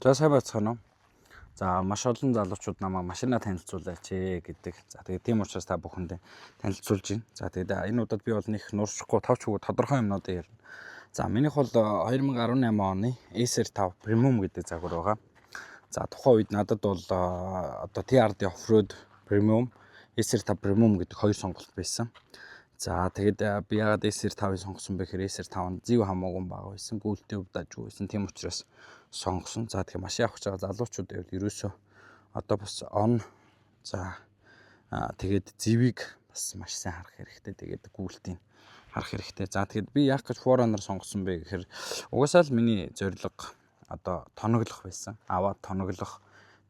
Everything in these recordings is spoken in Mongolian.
За сайн байцгаана уу. За маш олон залуучууд намайг машинаа танилцуулаач гэдэг. За тэгээд тийм учраас та бүхэндээ танилцуулж байна. За тэгээд энэ удаад би бол нэг нуршихгүй товч өгөө тодорхой юмнуудыг ярина. За минийх бол 2018 оны Acer 5 Premium гэдэг загвар байгаа. За тухайн үед надад бол одоо TRD Offroad Premium, Acer 5 Premium гэдэг хоёр сонголт байсан. За тэгээд би яагаад Acer 5-ыг сонгосон бэ гэхээр Acer 5 нь зэв хамаагүй бага байсан, гүйлтэй удаагүй байсан. Тийм учраас сонгосон. За тэгэхээр машин авах гэж байгаа залуучууд байвал ерөөсөө одоо бас за тэгээд зэвийг бас маш сайн харах хэрэгтэй. Тэгээд гүйлтийг харах хэрэгтэй. За тэгээд би яах гэж Forerunner сонгосон бэ гэхээр угаасаа л миний зорилго одоо тоноглох байсан. Аваад тоноглох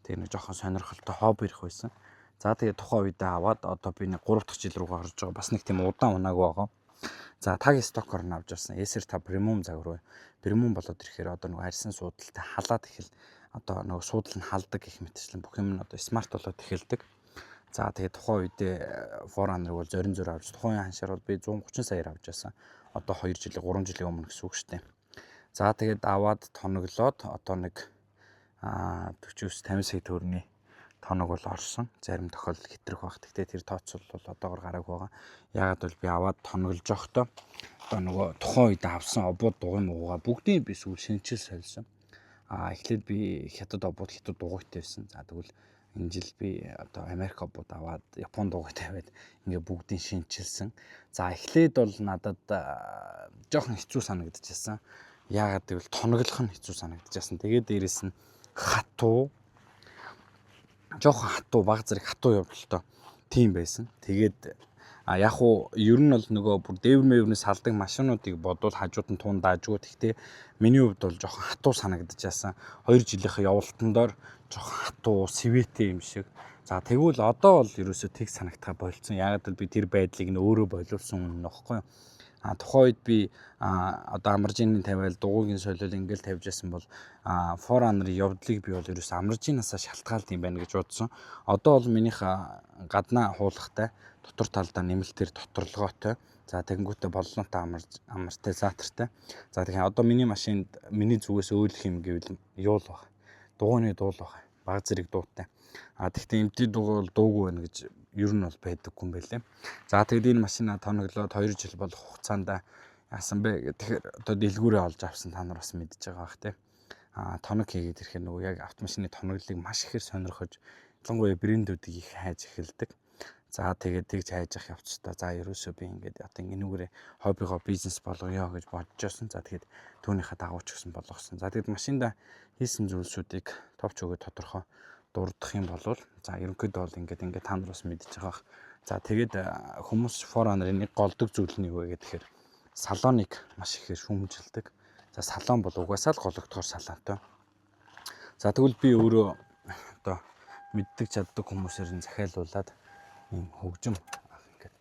тэр нэг жоохон сонирхолтой хобби ирэх байсан. За тэгээд тухайн үедээ аваад одоо би нэг 3 дахь жил рүү гарч байгаа. Бас нэг тийм удаан унаагүй байгаа. За таг стокоор нь авч ирсэн. Acer 5 Premium загвар. Premium болоод ирэхээр одоо нэг арьсан суудалтай халаад ихэл одоо нэг суудал нь халдаг гэх мэтчлэн бүх юм нь одоо смарт болоод эхэлдэг. За тэгээд тухайн үедээ Forerunner бол зорин зөөр авч тухайн ханшаар бол би 130 саяар авч байсан. Одоо 2 жилийн 3 жилийн өмнө гэсэн үг шүү дээ. За тэгээд аваад тоноглоод одоо нэг 49-50 сая төгрөгийн тоног бол орсон. Зарим тохиолдолд хэтрэх баг. Гэхдээ тэр тооцол бол одоогор гараагүй байгаа. Яагаад бол би аваад тоноглож явахдаа одоо нөгөө тухайн үед авсан обууд дугуй муугаа бүгдийг би сүүл шинчил сольсон. Эхлээд би хятад обууд хятад дугуйтай байсан. За тэгвэл энэ жил би одоо Америк обууд аваад Япон дугуйтай аваад ингээ бүгдийг шинчилсэн. За эхлээд бол надад жоохон хэцүү санагдчихсан. Яагаад гэвэл тоноглох нь хэцүү санагдчихсан. Тэгээд дээрэс нь жоохон хатуу баг зэрэг хатуу явдалтай тийм байсан. Тэгээд яг уу ер нь бол нөгөө бүр дээвэр мэврнээс салдаг машинуудыг бодвол хажууд нь тун даажгүй. Гэхдээ миний хувьд бол жоохон хатуу санагдчихсан. 2 жилийнхээ явалтандор жоохон хатуу сэвэтэй юм шиг. За тэгвэл одоо бол ерөөсөө тэг санагдахаа болцсон. Яагаад гэвэл би тэр байдлыг нь өөрөө боловсон юм нөхгүй. Тухайн үед би одоо амаржины тавиал дугуйгийн солиол ингээл тавьж байсан бол Forerunner-ын явдлыг би бол ерөөсөө амаржинаасаа шалтгаалт юм байна гэж бодсон. Одоо бол минийх гаднаа хуулахтай, дотор талдаа нэмэлтээр доторлогоотой. За тэгэнгүүтээ боллонтой амортизатортай. За тэгэхээр одоо миний машинд миний зүгээс өөлөх юм гэвэл юул баг. Дугуйны дуул баг. Баг зэрэг дуутай. Тэгэхдээ эмти дугуй бол дуугүй байна гэж ер нь бол байдаггүй юм байлээ. За тэгээд энэ машинаа тоноглоод 2 жил болох хугацаанд яасан бэ гэхээр одоо дэлгүүрээ олж авсан та нар бас мэдж байгаа бах тий. Тоног хийгээд ирэхээр нөгөө яг автомашины тоноглолыг маш ихээр сонирхож ялангуяа брэндүүдийг их хайж эхэлдэг. За тэгээд тэгж хайж явах явцдаа за ерөөсөө би ингээд одоо энүүгээрээ хоббигоо бизнес болгоё гэж бодож байсан. За тэгээд түүнийхээ дагуу ч гэсэн болгосон. За тэгээд машинда хийсэн зүйлсүүдийг товч өгөө тодорхой дурдах юм бол за ерөнхийдөө бол ингээд та нар бас мэдж байгаа. За тэгээд хүмүүс Forerunner-ын нэг голдог зүйл нь юу вэ гэхээр салоныг маш ихээр шүүмжилдэг. За салон бол угаасаа л гологдохоор салонтой. За тэгвэл би өөрөө одоо мэддэг чаддаг хүмүүсээр нь захиалуулаад ийм хөгжим ингээд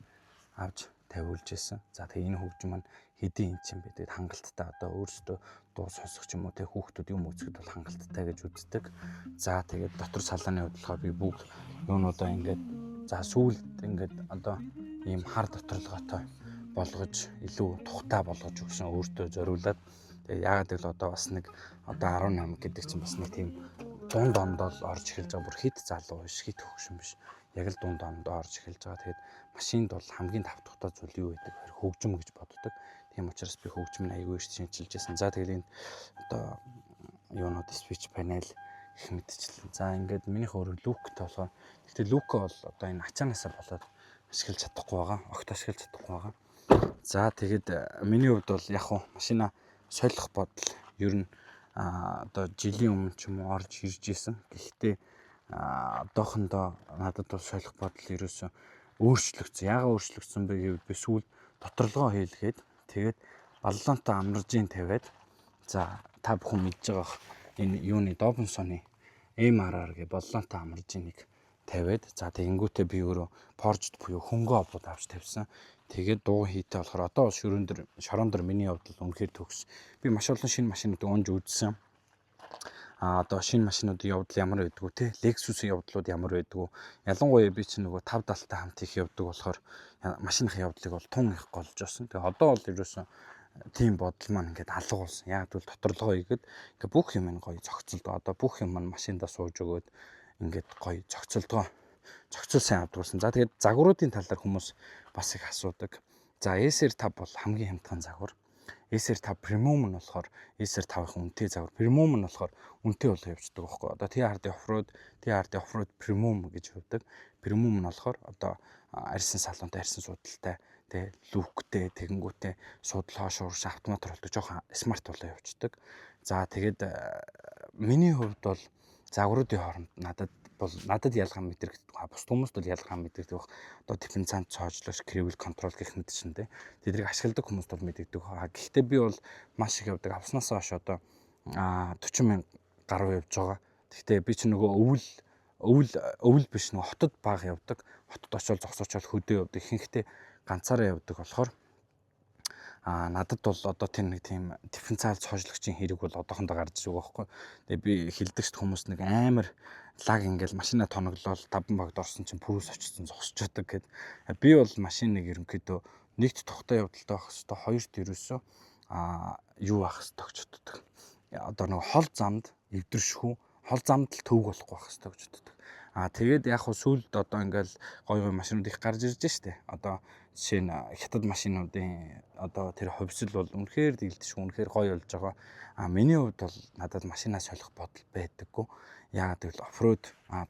авч тавиулж ирсэн. За тэгээ энэ хөгжим маань хэдийн эн чинь бид хангалттай одоо өөрсдөө дуу сонсох ч юм уу тэг хүүхдүүд юм үзэхэд бол хангалттай гэж үздэг. За тэгээд дотор салааны хөдөлгөөн би бүгд юунуудаа ингээд за сүүлд ингээд одоо ийм хар доторлоготой болгож илүү тухтай болгож өгсөн өөртөө зориулаад тэгээ яагаад гэвэл одоо бас нэг одоо 18 гэдэг чинь бас нэг тийм дунд ондол орж эхэлж байгаа бүр хит залуу биш хит хөгшин биш яг л дунд ондоо орж эхэлж байгаа. Тэгээд машинд бол хамгийн тавтахтай зүйл юу гэдэг вэ? Хөгжим гэж боддог. Тийм учраас би хөгжим нь аягүй шинжилж байсан. За тэгээд энэ одоо юунууд switch panel гэх мэтчлэн. За ингээд минийх өөрөө люктэй болохоор гэхдээ люк бол одоо энэ ачаанаасаа болоод ашиглаж чадахгүй байгаа. Огт ашиглаж чадахгүй байгаа. За тэгээд миний хувьд бол яг хуу машина солих бодол ер нь одоо жилийн өмнө ч юм уу орж ирж исэн. Гэхдээ одоохондоо надад бол солих бодол ерөөсөө өөрчлөгдсөн. Яагаад өөрчлөгдсөн бэ гэвэл би сүүл доторлогоо хийлгээд тэгээд баллонтой амаржийн тавиад за та бүхэн мэдж байгаа энэ юуны Dobson's MRR гэ баллонтой амаржийг тавиад за тэгэнгүүтээ би өөрөө Porsche буюу хөнгөө обод авч тавьсан. Тэгээд дуу хийтэй болохоор одоо шорон дор миний хувьд үнэхээр төгс. Би маш олон шинэ машинуудыг унж үзсэн. Одоо шинэ машинуудын явдал ямар байдгүй те Lexus-ийн явдлууд ямар байдгүй. Ялангуяа би чинь нөгөө 570-тай хамт их явдаг болохоор машиныхаа явдлыг бол тун их голж осон. Тэгээ одоо бол ерөөсөн тийм бодол маань ингээд алга болсон. Яг бол доторлогоо игээд ингээд бүх юм нь гоё зохицолдог. Одоо бүх юм маань машиндаа сууж өгөөд ингээд гоё зохицолдог. Зохицол сайн авдагсан. За тэгээд загваруудын талаар хүмүүс бас их асуудаг. За SR5 бол хамгийн хямдхан загвар. SR5 премиум нь болохоор SR5-ын үнэтэй загвар. Премиум нь болохоор үнэтэй болоо явждаг байхгүй. Одоо TRD оффроуд премиум гэж хувьдаг. Премиум нь болохоор одоо арьсан салуунтай, арьсан судалтай, тэ лүктэй, тэгэнгүүтээ судлаа шуурш автомат болдог жоохон смарт болоо явждаг. За тэгээд миний хувьд бол загваруудын хооронд надад ялгаа мэдрэгддэг. Бус хүмүүст бол ялгаа мэдрэгдэх. Одоо дифференциант цоожлогч, кривл контрол гэх мэт чинь тэ. Тэднийг ашигладаг хүмүүст бол мэдэгдэг. Гэхдээ би бол маш их явдаг. Авснаас хойш одоо 40,000 гаруй явж байгаа. Гэхдээ би чинь нөгөө өвөл биш нөгөө хотод баг явдаг. Хотод очиод зогсоочоод хөдөө явдаг. Ихэнхдээ ганцаараа явдаг болохоор надад бол одоо тэр нэг тийм дифференциал цоожлогчийн хэрэг бол одоохондоо гарч байгаа байхгүй. Тэгээ би хилдэгч хүмүүс нэг амар лаг ингээл машина тоноглол 5 багт орсон чинь пүрүүс очсон зогсчиходог гэд. Би бол машиныг ерөнхийдөө нэгт тухтай явдалтай байх хэвээр, хоёрт ерөөсөө юу байх хэвээр тогтчихдог. Одоо нэг хол замд эвдэршгүй, хол замд л төв болохгүй байх хэвээр тогтчихдог. Тэгээд яг хөө сүүлд одоо ингээл гоё машинууд их гарч ирж штэ. Одоо жишээ нь хятад машинуудын одоо тэр хувьсэл бол үнэхээр дийлдэшгүй, үнэхээр гоё болж байгаа. Миний хувьд бол надад машинаа солих бодол байдаггүй. Яагаад гэвэл оффроуд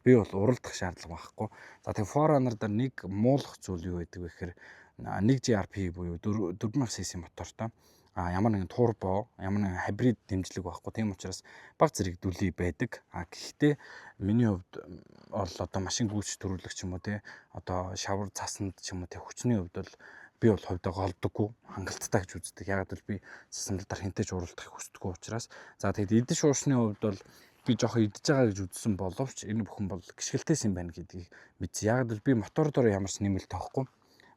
би бол уралдах шаардлага байхгүй. За тэгээ Forerunner дээр нэг муулах зүйл юу байдаг вэ гэхээр 1 GRP буюу 4000 cc мотортой ямар нэгэн турбо, ямар нэгэн хибрид дэмжлэг байхгүй. Тийм учраас бага зэрэг дүлий байдаг. Гэхдээ миний хувьд бол одоо машин гүйцэтгэх төрүүлэгч юм уу те, одоо шавар цасанд ч юм уу те, хүчний хувьд бол би бол хувьдаа голдоггүй, хангалттай гэж үздэг. Ягаад гэвэл би цасналдар хинтэж уралдахыг хүсдэггүй учраас. За тэгээд идэж уушны хувьд бол би жоохон идэж байгаа гэж үзсэн боловч энэ бүхэн бол гიშгэлтээс юм байна гэдгийг мэдсэн. Ягаад гэвэл би мотор дээр ямар ч нэмэлт тоохгүй.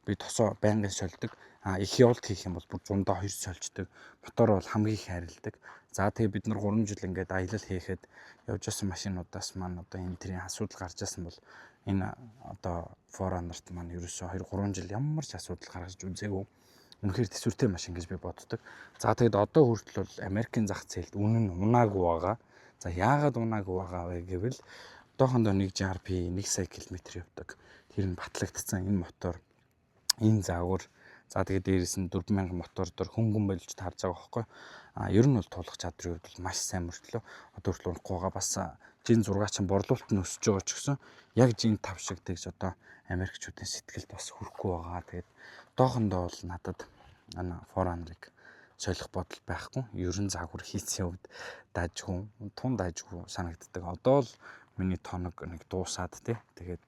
Би тосоо байнгын сольдог. Их явалт хийх юм бол бүр 100-2 сольждаг. Мотор бол хамгийн их харилдаг. За тэгээ бид нар 3 жил ингээд аялал хийхэд явж байсан машинуудаас маань одоо энэ төрлийн асуудал гарч ирсэн бол энэ одоо Forerunner-т маань ерөөсөө 2-3 жил ямар ч асуудал гаргаж үзээгүй. Үнэхээр төсвөртэй машин гэж би боддог. За тэгээд одоо хүртэл бол Америкийн зах зээлд үнэн нь унаагүй байгаа. За яагаад унаагүй байгаа вэ гэвэл одоохондоо 1 GRP 1 сая км явдаг. Тэр нь батлагдсан энэ мотор, энэ загвар. За тэгээд дээрээс нь 4000 мотор дээр хөнгөн болж таарж байгаа байхгүй. Ер нь бол тулах чадрын хувьд бол маш сайн мөртлөө. Одоо хүртэл унахгүй байгаа. Бас Жин 6 чинь борлуулалт нь өсөж байгаа ч гэсэн яг Жин 5 шиг тэгж одоо Америкчуудын сэтгэлд бас хүрэхгүй байгаа. Тэгээд доохондоо бол надад Forerunner-ыг солих бодол байхгүй. Ер нь загвар хийцийн хувьд дажгүй, тун дажгүй санагддаг. Одоо л миний тоног нэг дуусаад тий. Тэгээд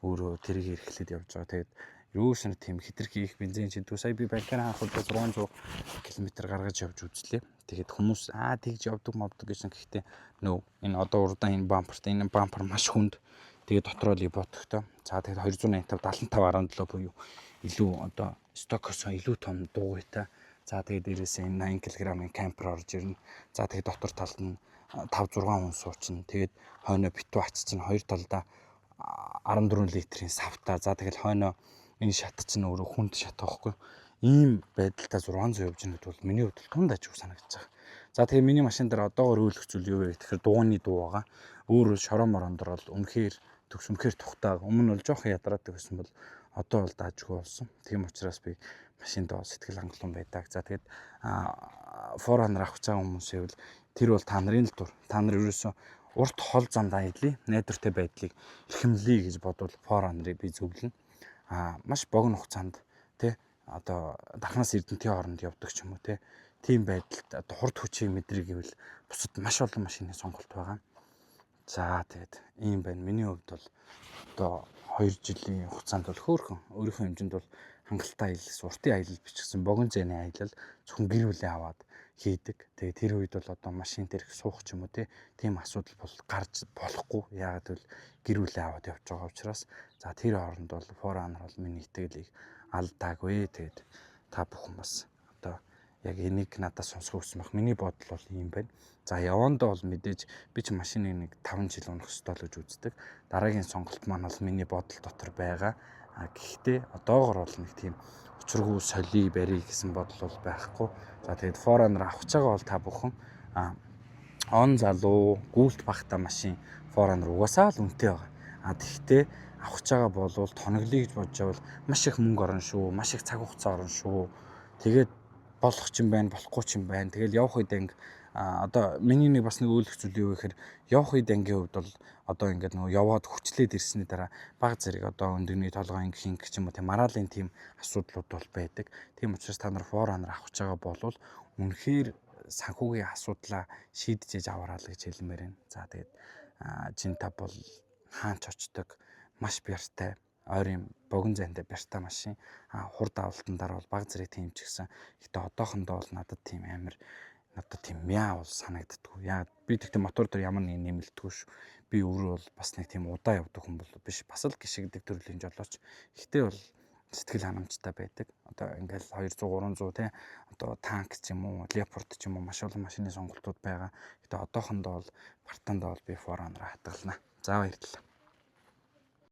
өөрөө тэрийг эрхлээд явж байгаа. Тэгээд юусэн тийм хитрхи их бензин чинь сая би банкаар анхудаа 600 км гаргаж явж үзлээ. Тэгээд хүмүүс тэгж явдаг мовдөг гэсэн. Гэхдээ энэ одоо урдаан энэ бампер маш хүнд. Тэгээд дотроо л ботогтой. За тэгээд 285 75.17 буюу илүү одоо стокоос илүү том дуугайтай. За тэгээд дээрээс энэ 80 кг-ын кампер орж ирнэ. За тэгээд дотор талд нь 5-6 хүн суучна. Тэгээд хойноо битүү ач чинь хоёр талдаа 14 литрийн савтаа. За тэгэл хойноо энэ шат чинь өөрөө хүнд шат байхгүй. Ийм байдалтай 600 явж байгаа бол миний хувьд тунд ажиг санагдаж байгаа. За тэгээ миний машин дээр одоогоор өөлөх зүйл юу вэ гэхээр дууны дуу байгаа. Өөр шороо морондор бол үнэхээр тухтай. Өмнө нь бол жоохон ядраадаг байсан бол одоо бол даажгүй болсон. Тийм учраас би машиндаа сэтгэл хангалуун байдаг. За тэгээд Forerunner авах гэж байгаа хүмүүсээ бол тэр бол та нарын л дур. Та нар ерөөсөө урт хол замд аялье, найдвартай байдлыг эрхэмлэе гэж бодвол Forerunner-ыг би зөвлөнө. Маш богино хугацаанд тий одоо дархнаас эрдэнтийн хооронд явдаг ч юм уу тий тийм байдалд одоо хурд хүчийг мэдрэг гэвэл бусад маш олон машины сонголт байгаа. За тэгээд ийм байна. Миний хувьд бол одоо 2 жилийн хугацаанд бол хөөрхөн өөрийнхөө хэмжээнд бол хангалттай аялал, уртын аялал бичсэн богино зээний аялал зөвхөн гэр бүлээ аваад хийдэг. Тэгээ тэр үед бол одоо машин дээр суух ч юм уу тийм асуудал бол гарч болохгүй. Яагаад гэвэл гэр бүлээ аваад явж байгаа учраас за тэр хооронд бол Forerunner бол миний итгэлийг алдаагүй. Тэгээд та бүхэн бас одоо яг энийг надаас сонсох хүссэн баг. Миний бодол бол ийм байна. За явандаа бол мэдээж би ч машиныг нэг 5 жил унах ёстой л гэж үздэг. Дараагийн сонголт маань бол миний бодол дотор байгаа. Гэхдээ одоогор бол нэг тийм учиргүй солий барий гэсэн бодол бол байхгүй. За тэгээд Forerunner авах гэж байгаа бол та бүхэн он залуу гүйлт багтаа машин Forerunner угаасаа л үнэтэй байгаа. Тэгэхдээ авах гэж байгаа бол тоноглоё гэж бодож байвал маш их мөнгө орно шүү, маш их цаг хугацаа орно шүү. Тэгээд болох ч юм байна, болохгүй ч юм байна. Тэгэл явах үед одоо миний нэг бас нэг өөлөх зүйл юу гэхээр явах үед ангийн хувьд бол одоо ингээд нөгөө яваад хүчлээд ирсний дараа баг зэрэг одоо өндөрний толгой инх ч юм уу тийм мараалын тийм асуудлууд бол байдаг. Тийм учраас та нар Forerunner авах гэж байгаа бол үнэхээр санхүүгийн асуудлаа шийдэж аваарай л гэж хэлмээр байна. За тэгээд Jinta бол хаанч очдог маш бяртай ойрын богино зайтай бяртай машин. Хурд авалтандаар бол баг зэрэг тийм ч гэсэн. Гэтэ одоохондоо бол надад тийм амар надад тийм мяа бол санагддаггүй. Яа би тэгтээ мотор дээр ямар нэг нэмэлтгүй шүү. Би өөрөө бол бас нэг тийм удаа явдаг хүн бол биш. Бас л гიშгдэг төрлийн жолооч. Гэхдээ бол сэтгэл ханамжтай байдаг. Одоо ингээл 200 300 тий одоо танк ч юм уу, Leopard ч юм уу маш олон машины сонголтууд байгаа. Гэтэ одоохондоо бол партандаа бол би Forerunner хатгална. За баярлалаа.